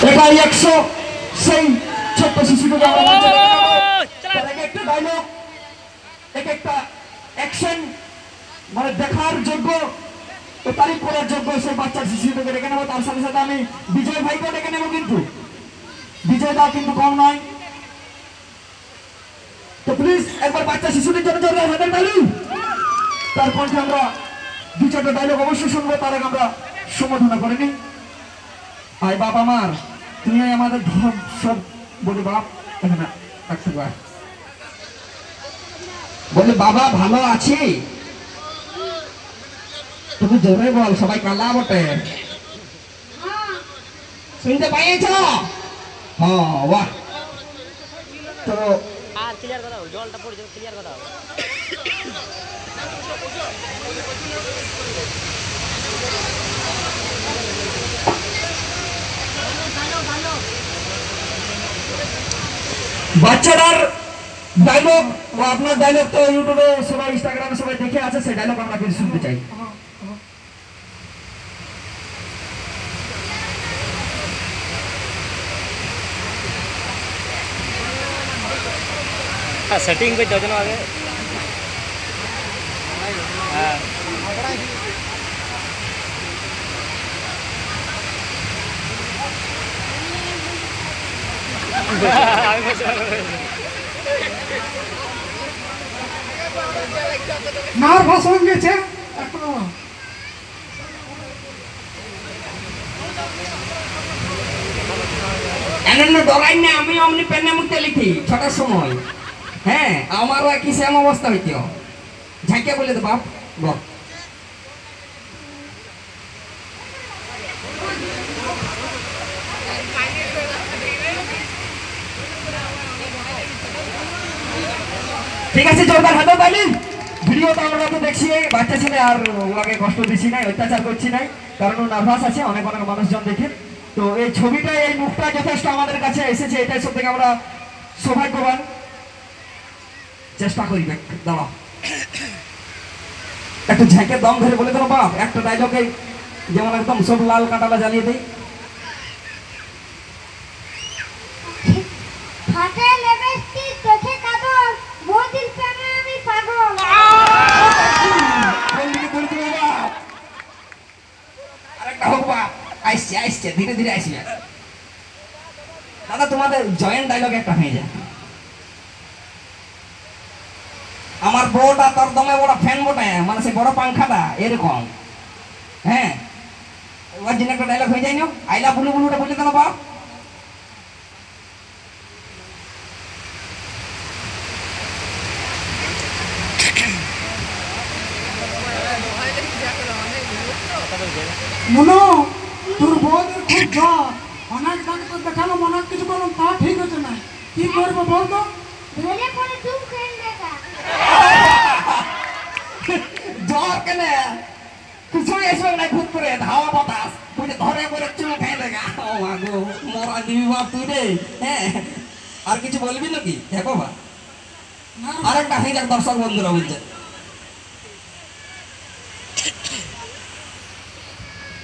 একাই 100 সেই ছোট্ট শিশুকে আমরা একটা ডায়লগ এক একটা অ্যাকশন মানে দেখার যোগ্য ও তারিফ করার যোগ্য সেই বাচ্চার শিশুদেরকে ডেকে নেবো। তার সাথে সাথে আমি বিজয় ভাইকেও ডেকে নেবো, কিন্তু বিজয় দা কিন্তু কম নয়। তো প্লিজ একবার বাচ্চা শিশুদের জন্য জোরে হাতের তালি। তারপর আমরা দু চারটা ডায়লগ অবশ্যই শুনবো, তার আগে আমরা সম্বোধনা করে নিই। আয় বাপ আমার, তুমি আমাদের সব বলি বাপ এখানে বলি বাবা ভালো আছি, তুমি জোরে বল, সবাই কালা বটে শুনতে পাইয়েছ? হ্যাঁ বাহ, তো আর ক্লিয়ার কথা জলটা পড়ছে, ক্লিয়ার কথা বাচ্চাটার ডায়লগ ও আপনার ডায়লগ তো ইউটিউবে সবাই ইনস্টাগ্রামে সবাই দেখে আছে, সেই ডায়লগ আমরা কিছু শুনতে চাই। सेटिंग पे दो आगे মার ভাষণ গেছে ডরাই না, আমি অমনি পেনে মুখতে লিখি ছটার সময়। হ্যাঁ আমারও একই সেম অবস্থা হইতো, ঝাঁকিয়া বলে তো বাপ বল। ঠিক আছে, জোরদার হাতে তালি। ভিডিওটা আমরা তো দেখছি, বাচ্চা ছেলে আর ওনাকে কষ্ট দিচ্ছি নাই, অত্যাচার করছি নাই, কারণ ও নার্ভাস আছে, অনেক অনেক মানুষজন দেখে। তো এই ছবিটা, এই মুখটা যথেষ্ট আমাদের কাছে এসেছে, এটাই সব থেকে আমরা সৌভাগ্যবান। চেষ্টা করি দাঁড়াও, একটু ঝেঁকে দম ধরে বলে দেবো বাপ একটা ডায়লগে, যেমন একদম সব লাল কাঁটালা জ্বালিয়ে দেয়। আরেকটা হোক বাপ, আসছে আসছে ধীরে ধীরে আসবে দাদা, তোমাদের জয়েন্ট ডায়লগ একটা হয়ে যায়। আমার বড়টা তোর দমে বড় ফ্যান বটে, মানে সে বড় পাংখাটা এরকম। হ্যাঁ ওর জন্য একটা ডায়লগ হয়ে যায় না, আইলা বুলু বুলুটা বলে দেন বাপ। মনো তোর বউদের খুব জ্বর, অনেক ডাক্তার দেখালো, অনেক কিছু করলাম, তা ঠিক হচ্ছে না, কি করবো বলতো? জ্বর কেন কিছুই আসবে না, খুব করে ধাওয়া বাতাস বুঝে ধরে করে চুল খেয়ে দেখা। ও মাগো মরা দিবি বাপ তুই রে। হ্যাঁ আর কিছু বলবি নাকি? হ্যাঁ বাবা আরেকটা হয়ে যাক দর্শক বন্ধুরা বুঝছে।